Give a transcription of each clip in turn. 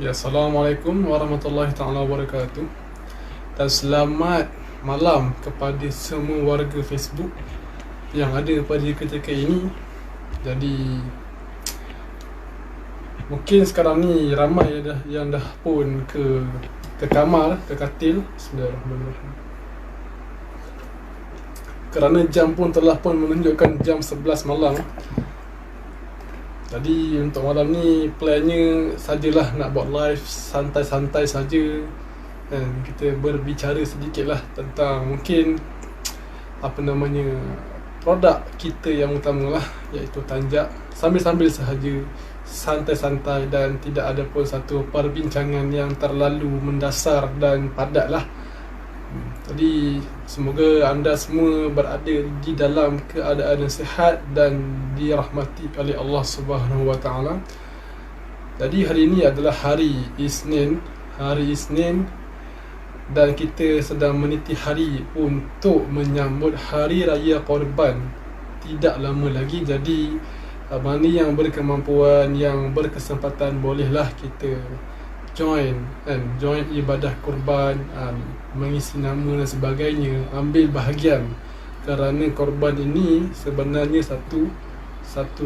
Ya, Assalamualaikum warahmatullahi taala wabarakatuh. Dan selamat malam kepada semua warga Facebook yang ada pada ketika ini. Jadi mungkin sekarang ni ramai yang dah pun ke kamar, ke katil. Bismillahirrahmanirrahim. Kerana jam pun telah pun menunjukkan jam 11 malam. Jadi untuk malam ni plannya sajalah nak buat live santai-santai saja, dan kita berbicara sedikit lah tentang mungkin produk kita yang utama lah, iaitu Tanjak, sambil-sambil sahaja, santai-santai, dan tidak ada pun satu perbincangan yang terlalu mendasar dan padat lah. Jadi semoga anda semua berada di dalam keadaan yang sihat dan dirahmati oleh Allah Subhanahu Wa Taala. Jadi hari ini adalah hari Isnin, dan kita sedang meniti hari untuk menyambut Hari Raya Korban. Tidak lama lagi, jadi mana yang berkemampuan, yang berkesempatan, bolehlah kita join ibadah korban, mengisi nama dan sebagainya, ambil bahagian. Kerana korban ini sebenarnya satu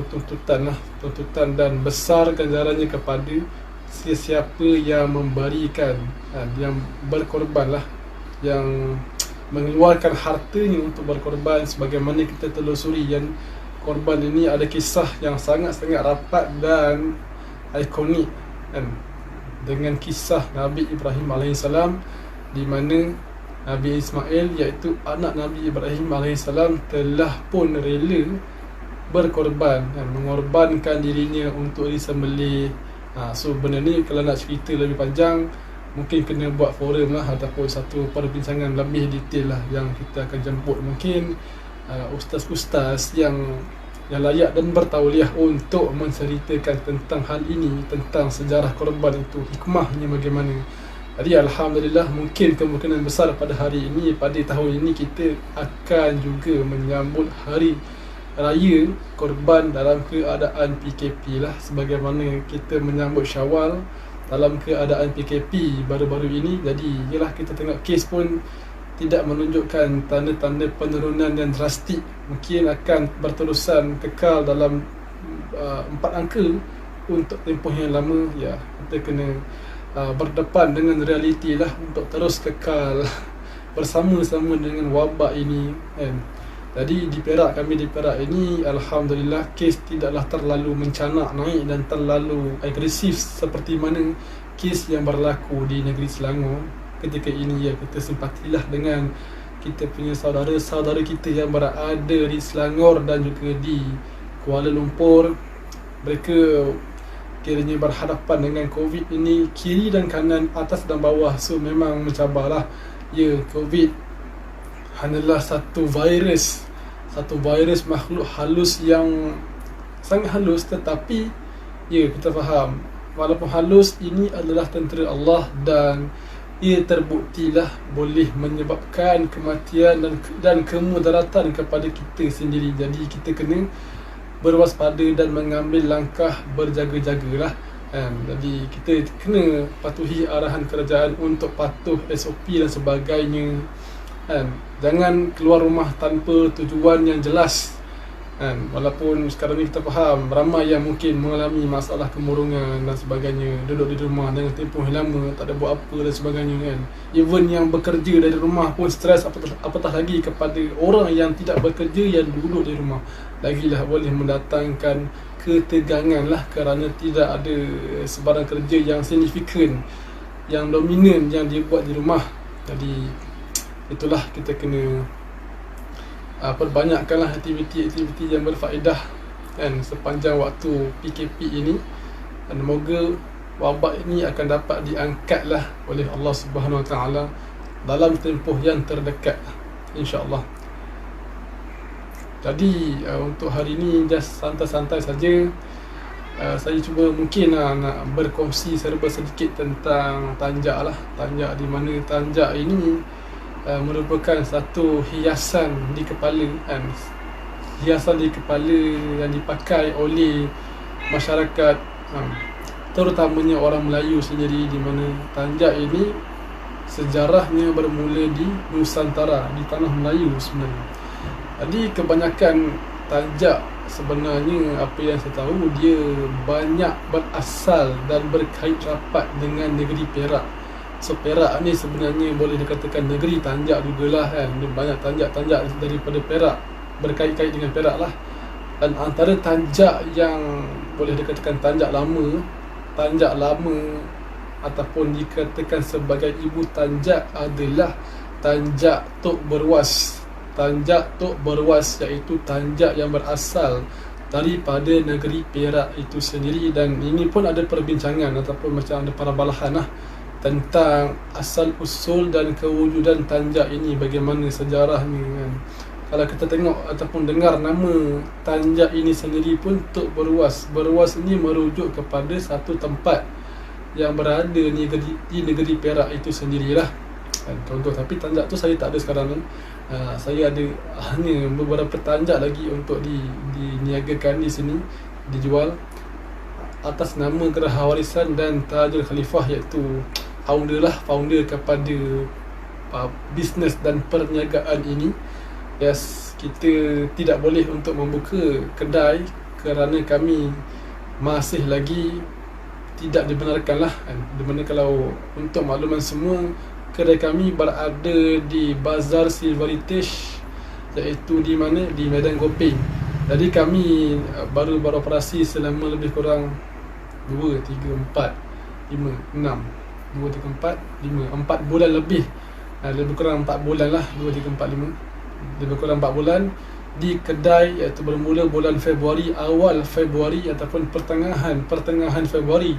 tuntutan dan besar ganjarannya kepada sesiapa yang memberikan, yang berkorban lah, yang mengeluarkan hartanya untuk berkorban. Sebagaimana kita telusuri, yang korban ini ada kisah yang sangat-sangat rapat dan ikonik, dengan kisah Nabi Ibrahim AS, di mana Nabi Ismail, iaitu anak Nabi Ibrahim AS, telah pun rela berkorban dan mengorbankan dirinya untuk disembelih. So benda ni kalau nak cerita lebih panjang, mungkin kena buat forum lah, ataupun satu perbincangan lebih detail lah, yang kita akan jemput mungkin ustaz-ustaz yang layak dan bertauliah untuk menceritakan tentang hal ini, tentang sejarah korban itu, hikmahnya bagaimana. Jadi alhamdulillah, mungkin kemungkinan besar pada hari ini, pada tahun ini, kita akan juga menyambut hari raya korban dalam keadaan PKP lah, sebagaimana kita menyambut Syawal dalam keadaan PKP baru-baru ini. Jadi yalah, kita tengok kes pun tidak menunjukkan tanda-tanda penurunan yang drastik. Mungkin akan berterusan kekal dalam 4 angka untuk tempoh yang lama. Ya, kita kena berdepan dengan realiti lah, untuk terus kekal bersama-sama dengan wabak ini, kan. Jadi kami di Perak ini, alhamdulillah, kes tidaklah terlalu mencanak naik dan terlalu agresif seperti mana kes yang berlaku di negeri Selangor ketika ini. Ya, kita simpatilah dengan kita punya saudara-saudara kita yang berada di Selangor dan juga di Kuala Lumpur. Mereka kiranya berhadapan dengan COVID ini, kiri dan kanan, atas dan bawah. So memang mencabarlah. Ya, COVID hanyalah satu virus makhluk halus yang sangat halus, tetapi ya, kita faham, walaupun halus, ini adalah tentera Allah, dan ia terbuktilah boleh menyebabkan kematian dan kemudaratan kepada kita sendiri. Jadi kita kena berwaspada dan mengambil langkah berjaga-jagalah, jadi kita kena patuhi arahan kerajaan untuk patuh SOP dan sebagainya, jangan keluar rumah tanpa tujuan yang jelas. Walaupun sekarang ni kita faham ramai yang mungkin mengalami masalah kemurungan dan sebagainya, duduk di rumah dengan tempoh yang lama, tak ada buat apa dan sebagainya, kan. Even yang bekerja dari rumah pun stres, apatah lagi kepada orang yang tidak bekerja, yang duduk di rumah. Lagilah boleh mendatangkan ketegangan lah, kerana tidak ada sebarang kerja yang signifikan, yang dominan yang dibuat di rumah. Jadi itulah, kita kena perbanyakkanlah aktiviti-aktiviti yang berfaedah, kan, sepanjang waktu PKP ini. Dan semoga wabak ini akan dapat diangkatlah oleh Allah Subhanahu Wa Taala dalam tempoh yang terdekat, insya-Allah. Jadi untuk hari ini just santai-santai saja. Saya cuba mungkin nak berkongsi serba sedikit tentang Tanjak lah. Tanjak, di mana Tanjak ini merupakan satu hiasan di kepala, hiasan di kepala yang dipakai oleh masyarakat terutamanya orang Melayu sendiri, di mana tanjak ini sejarahnya bermula di Nusantara, di tanah Melayu sebenarnya. Jadi kebanyakan tanjak sebenarnya, apa yang saya tahu, dia banyak berasal dan berkait rapat dengan negeri Perak. So Perak ni sebenarnya boleh dikatakan negeri tanjak jugalah kan. Dia banyak tanjak-tanjak daripada Perak, berkait-kait dengan Perak lah. Dan antara tanjak yang boleh dikatakan tanjak lama ataupun dikatakan sebagai ibu tanjak adalah tanjak Tok Berwas. Tanjak Tok Berwas iaitu tanjak yang berasal daripada negeri Perak itu sendiri. Dan ini pun ada perbincangan ataupun macam ada parabalahan lah tentang asal usul dan kewujudan tanjak ini, bagaimana sejarahnya kan. Kalau kita tengok ataupun dengar nama tanjak ini sendiri pun, Tok Berwas. Berwas ini merujuk kepada satu tempat yang berada di negeri Perak itu sendirilah kan, contoh. Tapi tanjak tu saya tak ada sekarang ni. Saya ada hanya beberapa tanjak lagi untuk diniagakan di sini, dijual atas nama Geraha Warisan dan Tajul Khalifah, iaitu founder kepada bisnes dan perniagaan ini. Yes, kita tidak boleh untuk membuka kedai kerana kami masih lagi tidak dibenarkan lah kan. Di mana kalau untuk makluman semua, kedai kami berada di Bazar Silver Heritage, iaitu di mana? Di Medan Kopeng. Jadi kami baru beroperasi selama lebih kurang 2, 3, 4, 5, 6 2, 3, 4, 5 4 bulan lebih. Lebih kurang 4 bulan lah, 2, 3, 4, 5 lebih kurang 4 bulan di kedai, iaitu bermula bulan Februari, awal Februari ataupun pertengahan Februari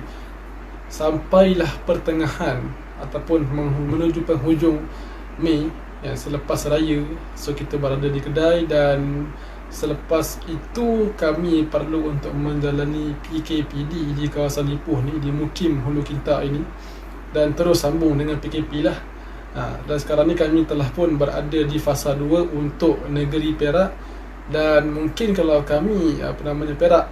sampailah pertengahan ataupun menuju penghujung Mei yang selepas raya. So kita berada di kedai, dan selepas itu kami perlu untuk menjalani PKPD di kawasan Ipoh ni, di Mukim Hulu Kinta ini, dan terus sambung dengan PKP lah. Dan sekarang ni kami telah pun berada di fasa 2 untuk negeri Perak. Dan mungkin kalau kami Perak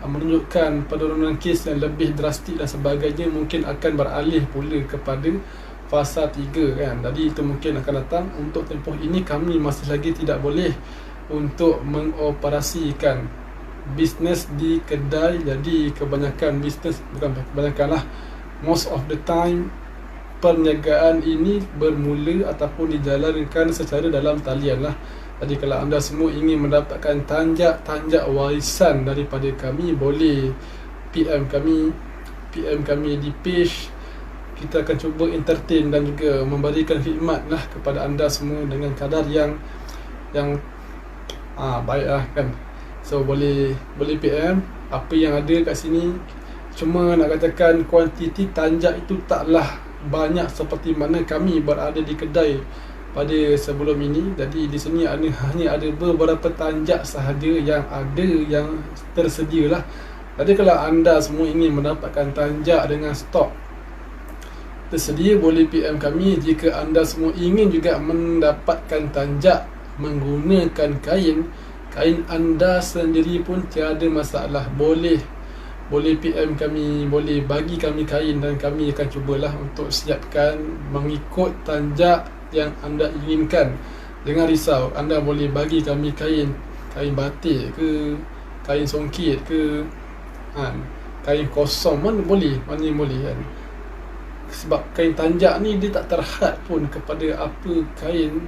menunjukkan penurunan kes yang lebih drastik dan sebagainya, mungkin akan beralih pula kepada fasa 3 kan. Jadi itu mungkin akan datang. Untuk tempoh ini kami masih lagi tidak boleh untuk mengoperasikan bisnes di kedai. Jadi kebanyakan bisnes, bukan kebanyakan lah, most of the time perniagaan ini bermula ataupun dijalankan secara dalam talian lah. Jadi kalau anda semua ingin mendapatkan tanjak warisan daripada kami, boleh PM kami di page. Kita akan cuba entertain dan juga memberikan khidmat lah kepada anda semua dengan kadar yang baik lah kan. So boleh PM apa yang ada kat sini. Cuma nak katakan kuantiti tanjak itu taklah banyak seperti mana kami berada di kedai pada sebelum ini. Jadi di sini hanya ada beberapa tanjak sahaja yang tersedia lah. Jadi kalau anda semua ingin mendapatkan tanjak dengan stok tersedia, boleh PM kami. Jika anda semua ingin juga mendapatkan tanjak menggunakan kain anda sendiri pun tiada masalah. Boleh PM kami, boleh bagi kami kain, dan kami akan cubalah untuk siapkan mengikut tanjak yang anda inginkan. Jangan risau, anda boleh bagi kami kain batik ke, kain songkit ke, kain kosong mana boleh kan. Sebab kain tanjak ni dia tak terhad pun kepada apa kain,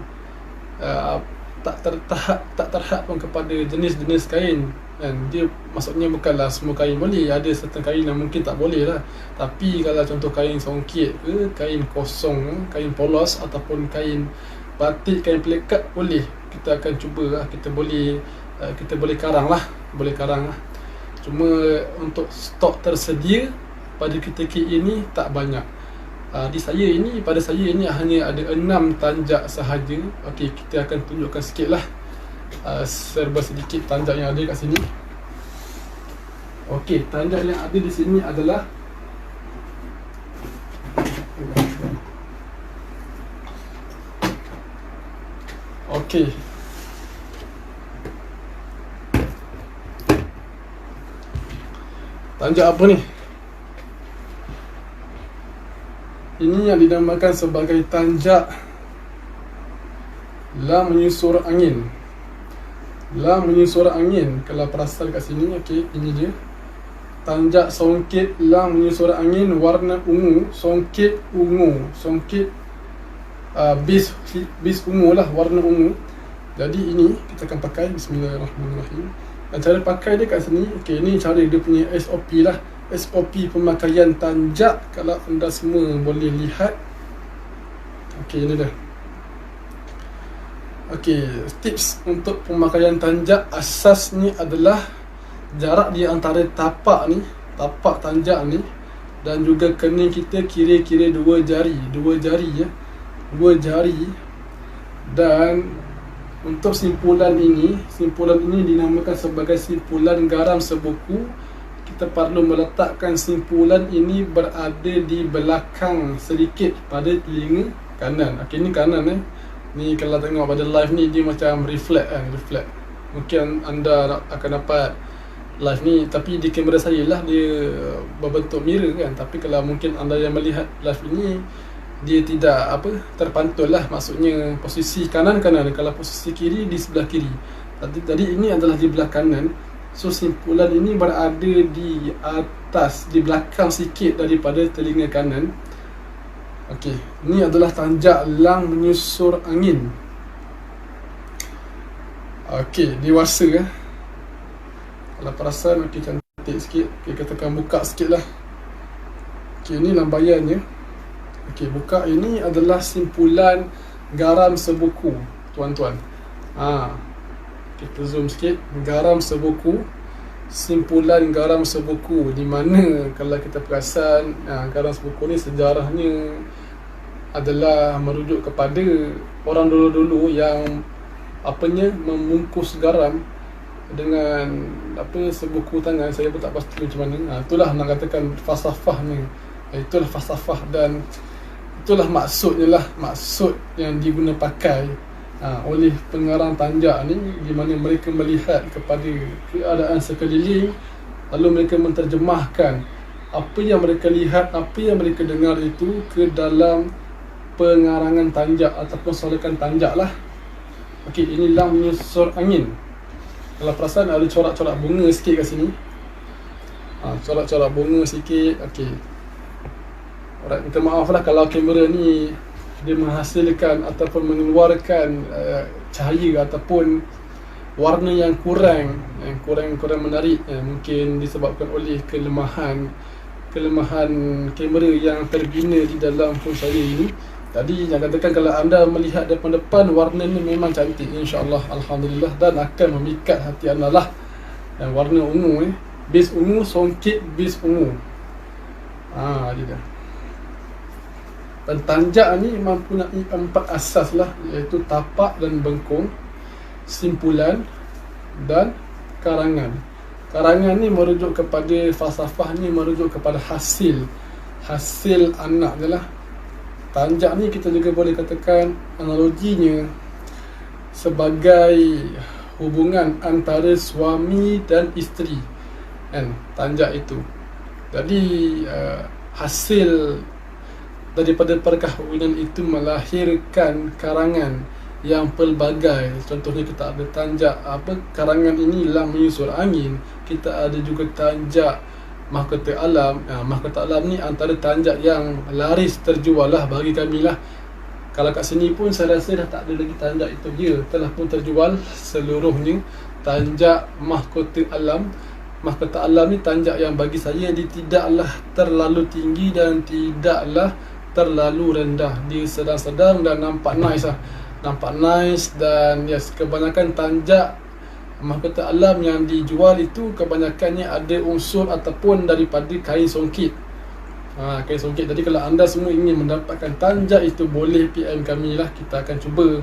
tak terhad pun kepada jenis-jenis kain kan. Dia maksudnya bukanlah semua kain boleh, ada certain kain yang mungkin tak boleh lah. Tapi kalau contoh kain songkit ke, kain kosong, kain polos ataupun kain batik, kain pelekat, boleh. Kita akan cuba lah. Kita boleh karang lah. Cuma untuk stok tersedia pada ketika ini tak banyak. Pada saya ini hanya ada 6 tanjak sahaja. Okey, kita akan tunjukkan sikit lah serba sedikit tanjak yang ada kat sini. Okey, tanjak yang ada di sini adalah okey, tanjak apa ni? Ini yang dinamakan sebagai tanjak lam menyusur angin. Lam menyusur angin, kalau perasan kat sini, okey, ini dia. Tanjak songket lam menyusur angin, warna ungu, songket ungu, songket bis ungu lah, warna ungu. Jadi ini kita akan pakai. Bismillahirrahmanirrahim. Dan cara pakai dia kat sini, okey, ni cara dia punya SOP lah. SOP pemakaian tanjak, kalau anda semua boleh lihat. Okey, ini dah. Okey, tips untuk pemakaian tanjak asasnya adalah jarak di antara tapak tanjak ni dan juga kening kita kira-kira 2 jari ya. 2 jari. Dan untuk simpulan ini dinamakan sebagai simpulan garam sebuku. Kita perlu meletakkan simpulan ini berada di belakang sedikit pada telinga kanan. Okey, ni kanan ni kalau tengok pada live ni dia macam reflect kan, reflect. Mungkin anda akan dapat live ni, tapi di kamera saya lah dia berbentuk mirror kan. Tapi kalau mungkin anda yang melihat live ini, dia tidak terpantul lah, maksudnya posisi kanan, kalau posisi kiri di sebelah kiri. Tadi ini adalah di belah kanan. So simpulan ini berada di atas, di belakang sikit daripada telinga kanan. Okey, ni adalah tanjak lam menyusur angin. Okey, dewasa Kalau perasan, okey, cantik sikit. Okey, kita akan buka sikit lah. Okey, ni lambaiannya. Okey, buka. Ini adalah simpulan garam sebuku, tuan-tuan. Kita zoom sikit. Garam sebuku, simpulan garam sebuku, di mana kalau kita perasan, garam sebuku ni sejarahnya adalah merujuk kepada orang dulu-dulu yang membungkus garam dengan sebuku tangan. Saya pun tak pasti macam mana. Itulah nak katakan falsafah ni. Itulah falsafah dan itulah maksudnya lah, maksud yang diguna pakai oleh pengarang tanjak ni, di mana mereka melihat kepada keadaan sekeliling, lalu mereka menterjemahkan apa yang mereka lihat, apa yang mereka dengar itu ke dalam pengarangan tanjak ataupun solekan tanjak lah. Okey, ini lam menyusur angin. Kalau perasan ada corak-corak bunga sikit kat sini. Corak-corak bunga sikit. Okey. Alright, minta maaf lah kalau kamera ni dia menghasilkan ataupun mengeluarkan cahaya ataupun warna yang kurang menarik. Mungkin disebabkan oleh kelemahan kamera yang terbina di dalam phone saya ini. Tadi yang katakan kalau anda melihat depan-depan, warna ni memang cantik, insya-Allah, alhamdulillah, dan akan memikat hati anda lah. Dan warna ungu base ungu, songket base ungu. Dia dah. Dan tanjak ni mempunyai 4 asas lah, iaitu tapak dan bengkung, simpulan dan karangan. Karangan ni merujuk kepada falsafah ni, merujuk kepada hasil anak je lah. Tanjak ni kita juga boleh katakan analoginya sebagai hubungan antara suami dan isteri kan, tanjak itu. Jadi hasil daripada perkahwinan itu melahirkan karangan yang pelbagai. Contohnya kita ada tanjak karangan ini lam menyusur angin. Kita ada juga tanjak mahkota alam. Mahkota alam ni antara tanjak yang laris terjual lah bagi kami lah. Kalau kat sini pun saya rasa dah tak ada lagi tanjak itu, dia telah pun terjual seluruhnya. Tanjak mahkota alam. Mahkota alam ni tanjak yang bagi saya dia tidaklah terlalu tinggi dan tidaklah terlalu rendah. Dia sedang-sedang dan nampak nice lah. Nampak nice dan yes, kebanyakan tanjak mahkota alam yang dijual itu kebanyakannya ada unsur ataupun daripada kain songket. Kain songket. Jadi kalau anda semua ingin mendapatkan tanjak itu, boleh PM kami lah. Kita akan cuba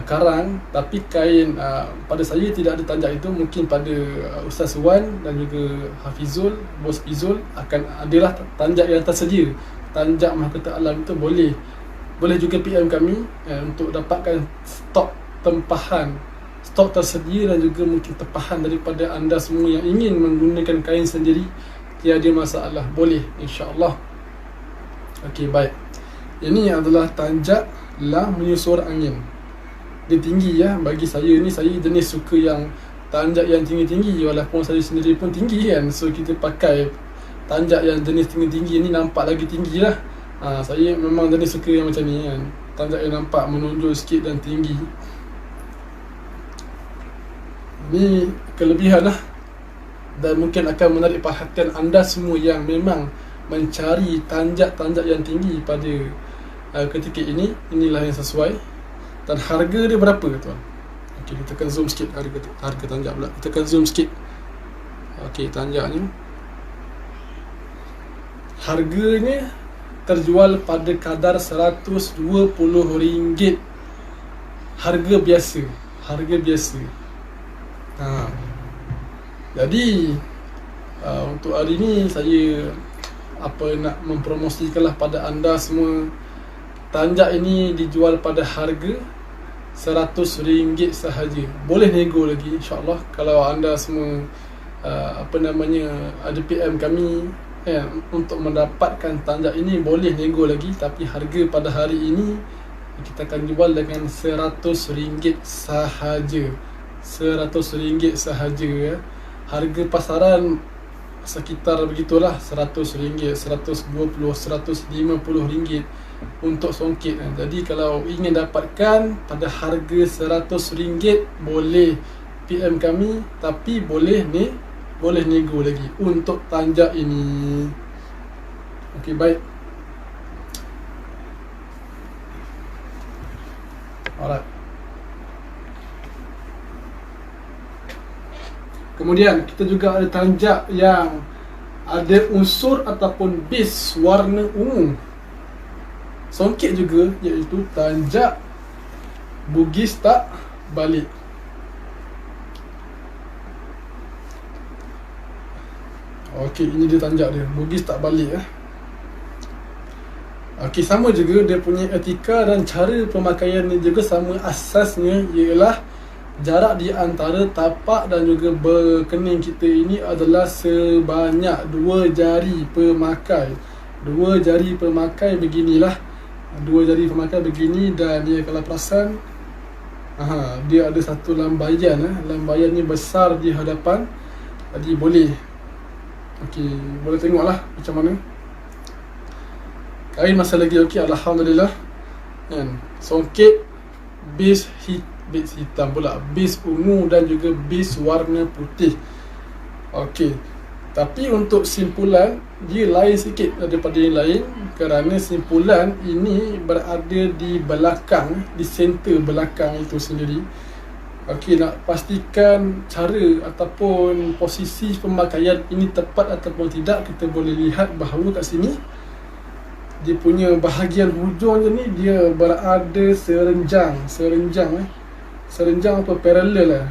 karang, tapi kain pada saya tidak ada tanjak itu. Mungkin pada Ustaz Wan dan juga Hafizul, Bos Fizul akan adalah tanjak yang tersedia. Tanjak mahkota alam itu boleh juga PM kami untuk dapatkan stok tempahan, stok tersedia dan juga mungkin tempahan daripada anda semua yang ingin menggunakan kain sendiri. Tiada masalah, boleh, insya-Allah. Okey, baik. Ini adalah tanjak lah menyusur angin. Dia tinggi ya. Bagi saya ni, saya jenis suka yang tanjak yang tinggi-tinggi. Walaupun saya sendiri pun tinggi kan, so kita pakai tanjak yang jenis tinggi-tinggi ni, nampak lagi tinggi lah. Saya memang jenis suka yang macam ni kan, tanjak yang nampak menonjol sikit dan tinggi. Ni kelebihan lah, dan mungkin akan menarik perhatian anda semua yang memang mencari tanjak-tanjak yang tinggi pada ketika ini. Inilah yang sesuai. Dan harga dia berapa tuan? Okey, kita akan zoom sikit harga tanjak pula. Kita akan zoom sikit. Okey, tanjak ni harganya terjual pada kadar RM120. Harga biasa. Jadi untuk hari ni saya nak mempromosikanlah pada anda semua. Tanjak ini dijual pada harga RM100 sahaja. Boleh nego lagi insya-Allah. Kalau anda semua ada PM kami untuk mendapatkan tanjak ini, boleh nego lagi. Tapi harga pada hari ini kita akan jual dengan RM100 sahaja. RM100 sahaja ya. Harga pasaran sekitar begitulah, RM100, RM120, RM150 untuk songket. Jadi kalau ingin dapatkan pada harga RM100, boleh PM kami. Tapi boleh nego lagi untuk tanjak ini. Okey, baik. Alright. Kemudian kita juga ada tanjak yang ada unsur ataupun base warna ungu. Songket juga, iaitu tanjak bugis tak balik. Okey, ini dia tanjak dia, bugis tak balik Okey, sama juga dia punya etika dan cara pemakaiannya juga sama. Asasnya ialah jarak di antara tapak dan juga berkening kita ini adalah sebanyak 2 jari pemakai. 2 jari pemakai beginilah. 2 jari pemakai begini, dan dia kalau perasan dia ada satu lambaian lambaiannya besar di hadapan. Jadi boleh tengoklah macam mana. Kain masih lagi okey, alhamdulillah. Songket base hitam pula, base ungu dan juga base warna putih. Okey, tapi untuk simpulan dia lain sikit daripada yang lain, kerana simpulan ini berada di belakang, di center belakang itu sendiri. Okey, nak pastikan cara ataupun posisi pemakaian ini tepat ataupun tidak, kita boleh lihat bahawa kat sini dia punya bahagian hujungnya ni dia berada serenjang apa, parallel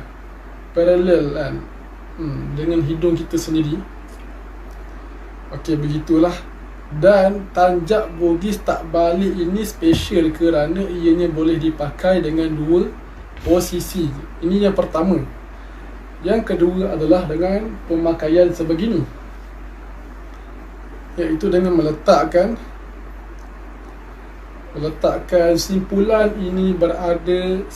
kan dengan hidung kita sendiri. Okey, begitulah. Dan tanjak bugis tak balik ini special kerana ianya boleh dipakai dengan 2 posisi. Ini yang pertama. Yang kedua adalah dengan pemakaian sebegini, iaitu dengan meletakkan simpulan ini berada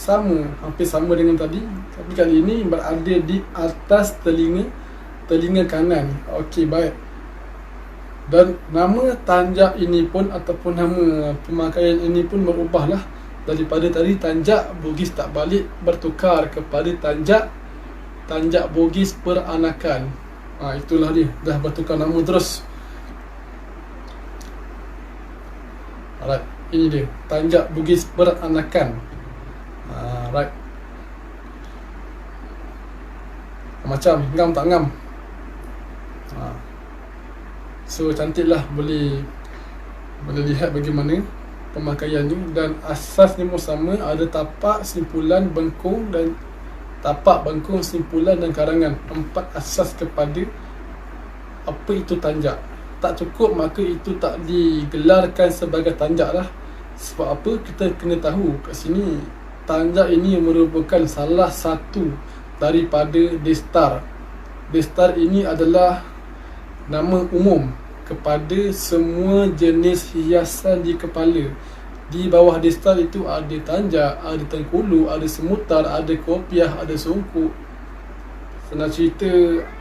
hampir sama dengan tadi, tapi kali ini berada di atas telinga kanan. Okey, baik. Dan nama tanjak ini pun ataupun nama pemakaian ini pun berubahlah. Daripada tadi tanjak bugis tak balik bertukar kepada tanjak bugis peranakan. Itulah dia, dah bertukar nama terus. Alright, ini dia tanjak bugis peranakan. Right. Macam ngam tak ngam. So cantiklah, boleh lihat bagaimana pemakaiannya. Dan asasnya pun sama, ada tapak, simpulan, bengkung dan tapak, bengkung, simpulan dan karangan. 4 asas kepada apa itu tanjak. Tak cukup maka itu tak digelarkan sebagai tanjak lah. Sebab apa? Kita kena tahu kat sini tanjak ini merupakan salah satu daripada destar. Destar ini adalah nama umum kepada semua jenis hiasan di kepala. Di bawah daystar itu ada tanjak, ada tengkulu, ada semutar, ada kopiah, ada songkok. Senang cerita,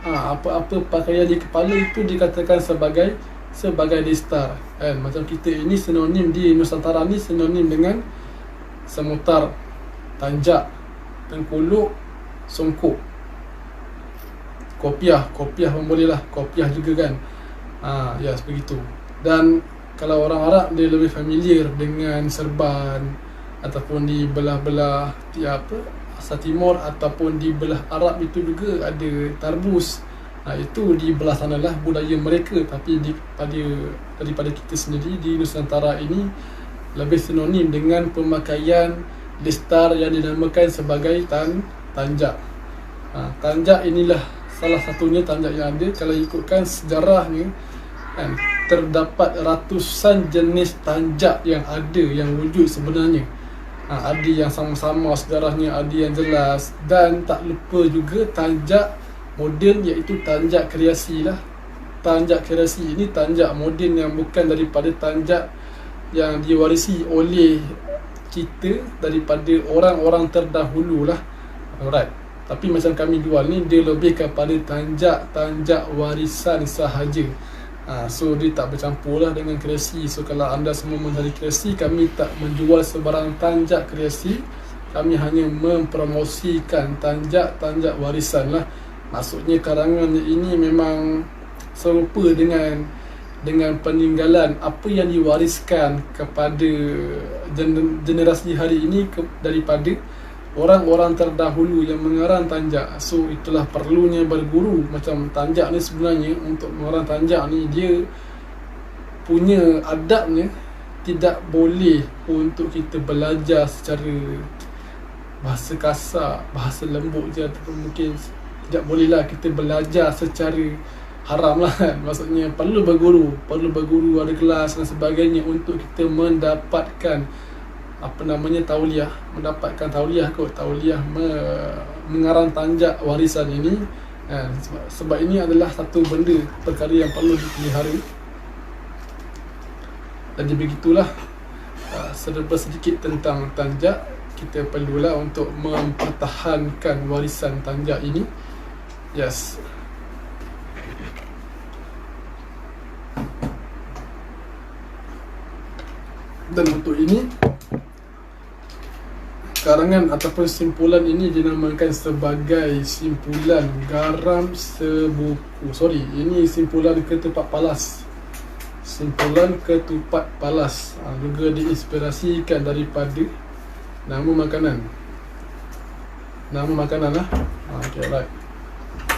apa-apa pakaian di kepala itu dikatakan sebagai daystar kan. Macam kita ini sinonim di Nusantara ni sinonim dengan semutar, tanjak, tengkuluk, songkok. Kopiah pun boleh lah, kopiah juga kan. Yes, begitu. Dan kalau orang Arab dia lebih familiar dengan serban ataupun di belah-belah Asia Timur ataupun di belah Arab itu juga ada tarbus. Itu di belah sanalah budaya mereka, tapi daripada kita sendiri di Nusantara ini lebih sinonim dengan pemakaian daystar yang dinamakan sebagai tanjak. Tanjak inilah salah satunya tanjak yang ada. Kalau ikutkan sejarahnya kan, terdapat ratusan jenis tanjak yang ada, yang wujud sebenarnya. Ada yang sama-sama sejarahnya, ada yang jelas. Dan tak lupa juga tanjak moden, iaitu tanjak kreasi lah. Tanjak kreasi ini tanjak moden yang bukan daripada tanjak yang diwarisi oleh kita daripada orang-orang terdahulu lah. Alright. Tapi macam kami jual ni, dia lebih kepada tanjak warisan sahaja. So dia tak bercampur lah dengan kreasi. So kalau anda semua mencari kreasi, kami tak menjual sebarang tanjak kreasi. Kami hanya mempromosikan tanjak warisan lah. Maksudnya karangan ini memang serupa dengan peninggalan apa yang diwariskan kepada generasi hari ini daripada orang-orang terdahulu yang mengarang tanjak. So itulah perlunya berguru. Macam tanjak ni sebenarnya, untuk mengarang tanjak ni dia punya adabnya. Tidak boleh untuk kita belajar secara bahasa kasar, bahasa lembut je, ataupun mungkin tidak bolehlah kita belajar secara haram lah kan. Maksudnya perlu berguru, ada kelas dan sebagainya untuk kita mendapatkan tauliah, mengarang tanjak warisan ini. Sebab ini adalah satu perkara yang perlu dipelihara. Dan begitulah sedikit tentang tanjak. Kita perlulah untuk mempertahankan warisan tanjak ini. Yes. Dan untuk ini, karangan ataupun simpulan ini dinamakan sebagai simpulan garam sebuku. Ini simpulan ketupat palas. Simpulan ketupat palas juga diinspirasikan daripada nama makanan lah. Okay, right.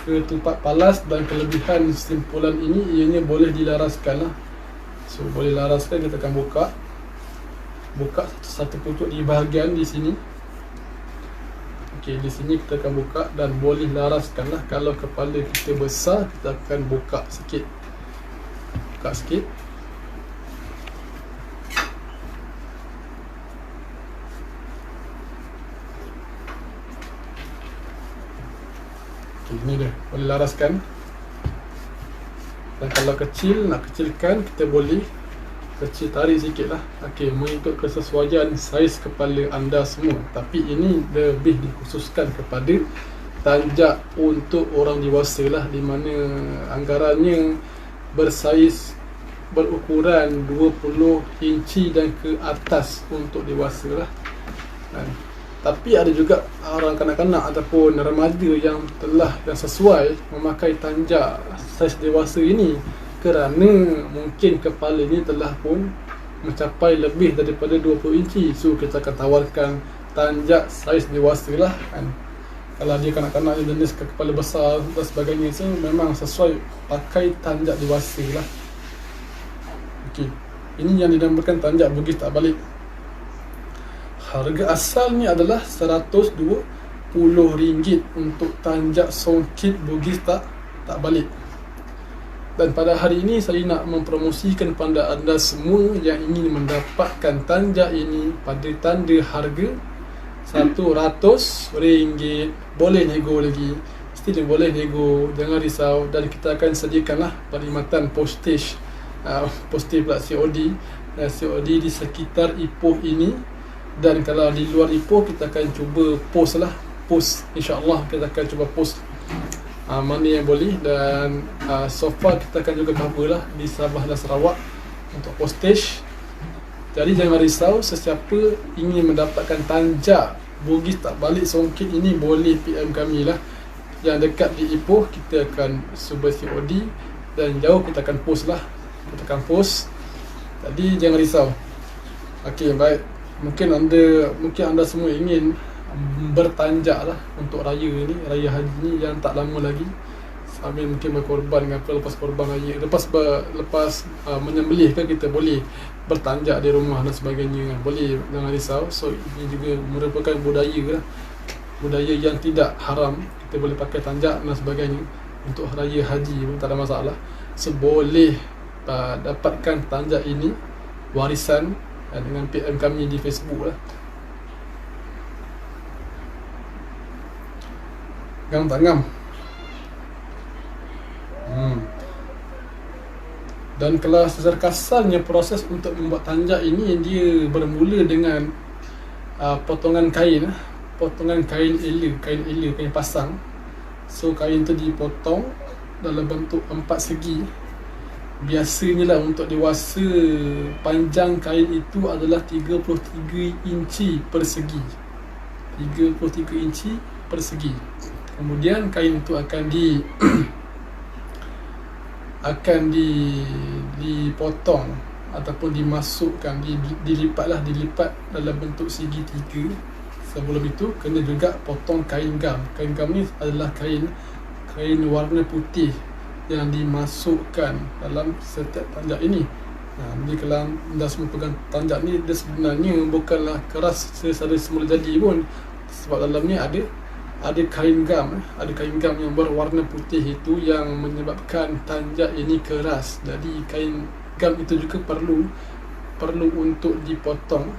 Ketupat palas, dan kelebihan simpulan ini ianya boleh dilaraskan lah. So boleh laraskan, kita akan buka satu pucuk di bahagian di sini. Okey, di sini kita akan buka dan boleh laraskan lah. Kalau kepala kita besar, kita akan buka sikit. Okey, ini dia, boleh laraskan. Dan kalau nak kecilkan, kita boleh tarik sikit lah. Okey, mengikut kesesuaian saiz kepala anda semua. Tapi ini lebih dikhususkan kepada tanjak untuk orang dewasa lah, di mana anggarannya berukuran 20 inci dan ke atas untuk dewasa lah. Tapi ada juga orang kanak-kanak ataupun remaja yang sesuai memakai tanjak saiz dewasa ini, kerana mungkin kepalanya telah pun mencapai lebih daripada 20 inci. So kita akan tawarkan tanjak saiz dewasa lah kan. Kalau dia kanak-kanak yang jenis kepala besar dan sebagainya, so memang sesuai pakai tanjak dewasa lah. Okey, ini yang dinamakan tanjak bugis tak balik. Harga asalnya adalah RM120 untuk tanjak songkit bugis tak balik. Dan pada hari ini saya nak mempromosikan kepada anda semua yang ingin mendapatkan tanjak ini pada tanda harga RM100. Boleh nego lagi, still boleh nego, jangan risau. Dan kita akan sediakanlah perkhidmatan postage Positif pula COD. COD di sekitar Ipoh ini. Dan kalau di luar Ipoh, kita akan cuba post lah. Post, insyaAllah kita akan cuba post mana yang boleh. Dan so far kita akan juga cover lah di Sabah dan Sarawak untuk postage. Jadi jangan risau, sesiapa ingin mendapatkan tanjak Bugis tak balik Songket ini, boleh PM kami lah. Yang dekat di Ipoh kita akan cuba COD, dan jauh kita akan post lah. Kita akan post. Jadi jangan risau. Okey, baik. Mungkin anda semua ingin bertanjak lah untuk raya ni, raya haji ni yang tak lama lagi. Sambil mungkin berkorban apa, lepas korban raya, lepas menyembelih kan, kita boleh bertanjak di rumah dan sebagainya. Boleh, jangan risau. So ini juga merupakan budaya lah, budaya yang tidak haram. Kita boleh pakai tanjak dan sebagainya untuk raya haji pun tak ada masalah. So boleh dapatkan tanjak ini warisan dengan PM kami di Facebook lah. Tanggam. Dan kalau secara kasarnya proses untuk membuat tanjak ini, dia bermula dengan potongan kain, potongan kain kain pasang. So kain tu dipotong dalam bentuk 4 segi. Biasanya lah untuk dewasa, panjang kain itu adalah 33 inci persegi. 33 inci persegi. Kemudian kain itu akan dipotong ataupun dimasukkan, dilipat dalam bentuk segitiga. Sebelum itu kena juga potong kain gam. Kain gam ni adalah kain warna putih yang dimasukkan dalam setiap tanjak ini. Jadi kalau anda semua pegang tanjak ni, dia sebenarnya bukanlah keras secara semula jadi pun, sebab dalam ni ada kain gam, yang berwarna putih itu yang menyebabkan tanjak ini keras. Jadi kain gam itu juga perlu untuk dipotong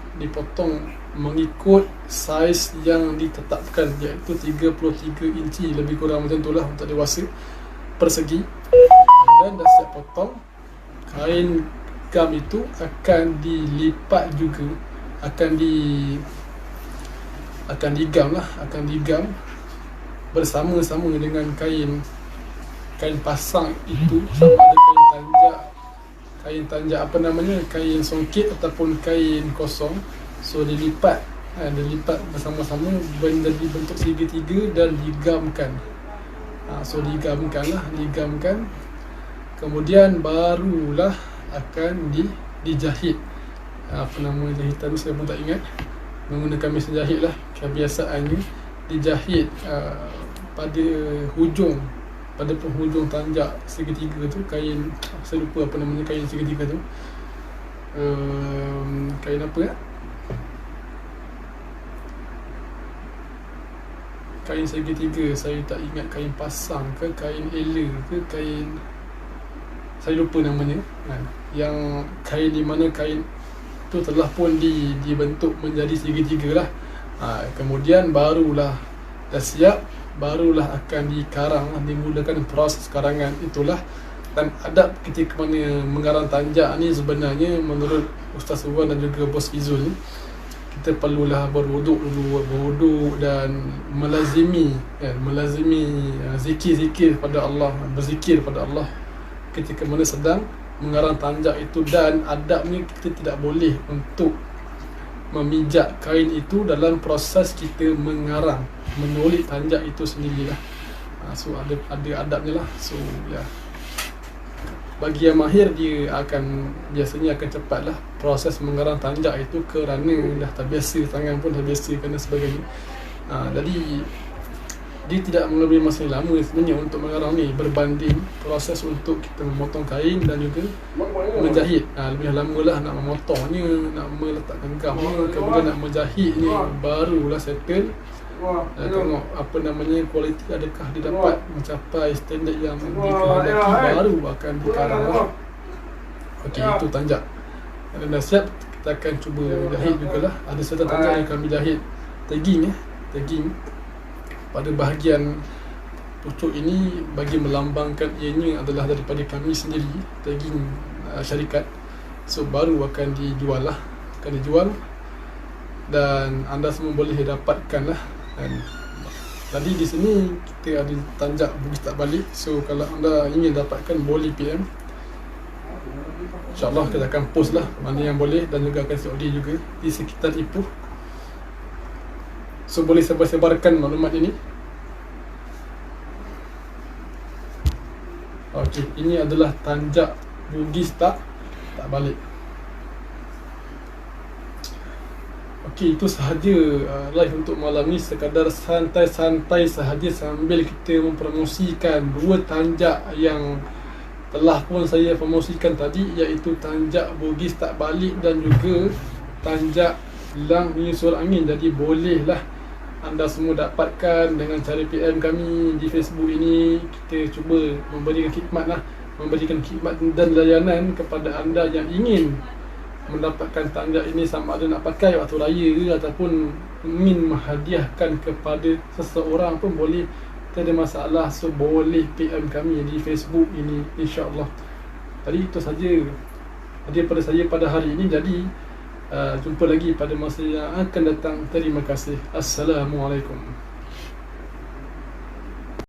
mengikut saiz yang ditetapkan, iaitu 33 inci lebih kurang macam itulah untuk dewasa persegi. Dan dah siap potong, kain gam itu akan dilipat juga, akan digam bersama-sama dengan kain pasang itu, sama ada kain tanjak kain songket ataupun kain kosong. So dilipat bersama-sama menjadi bentuk segitiga dan digamkan. So digamkan. Kemudian barulah akan dijahit. Jahitan tu saya pun tak ingat, menggunakan mesin jahit lah. Kebiasaannya dijahit pada penghujung tanjak segitiga tu, kain, saya lupa apa namanya kain segitiga tu, kain apa ya, kain segitiga, saya tak ingat, kain pasang ke kain ela ke kain, saya lupa namanya. Yang kain di mana kain tu telah pun dibentuk menjadi segitiga lah. Kemudian barulah dah siap, barulah akan dikarang, dimulakan proses karangan itulah. Dan adab ketika mana mengarang tanjak ni sebenarnya menurut Ustaz Wan dan juga Bos Izul ni, kita perlulah berwuduk dan melazimi zikir pada Allah, berzikir pada Allah ketika mana sedang mengarang tanjak itu. Dan adab ni kita tidak boleh untuk memijak kain itu dalam proses kita mengarang, menulis tanjak itu sendirilah. So ada adabnya lah. So ya, bagi yang mahir, dia biasanya akan cepatlah proses mengarang tanjak itu, kerana dah terbiasa, tangan pun dah biasa dan sebagainya. Jadi dia tidak mengambil masa lama sebenarnya untuk mengarang ni, berbanding proses untuk kita memotong kain dan juga menjahit. Lebih lama lah nak memotongnya, nak meletakkan gamnya, kemudian nak menjahitnya, barulah settle. Tengok kualiti adakah dia dapat mencapai standard yang dikehendaki, baru akan dikarang lah. Okey, itu tanjak. Dan dah siap, kita akan cuba jahit jugalah. Ada serta tanjak yang kami jahit tagging pada bahagian pucuk ini, bagi melambangkan ianya adalah daripada kami sendiri. Tagging syarikat. So baru akan dijual lah, dan anda semua boleh dapatkan lah. Dan tadi di sini kita ada tanjak Bugis Tak Balik. So kalau anda ingin dapatkan boleh PM, InsyaAllah kita akan post lah mana yang boleh, dan juga akan COD juga di sekitar Ipoh. So boleh sebar-sebarkan maklumat ini. Okey, ini adalah tanjak Bugis Tak Balik. Okey, itu sahaja live untuk malam ni, sekadar santai-santai sahaja sambil kita mempromosikan dua tanjak yang telah pun saya promosikan tadi, iaitu tanjak Bugis Tak Balik dan juga tanjak Lang Menyusul Angin. Jadi bolehlah anda semua dapatkan dengan cara PM kami di Facebook ini. Kita cuba memberikan khidmat dan layanan kepada anda yang ingin mendapatkan tanjak ini, sama ada nak pakai waktu raya ke ataupun ingin menghadiahkan kepada seseorang pun boleh, tak ada masalah. So boleh PM kami di Facebook ini, insyaAllah. Tadi itu saja daripada saya pada hari ini. Jadi jumpa lagi pada masa yang akan datang. Terima kasih. Assalamualaikum.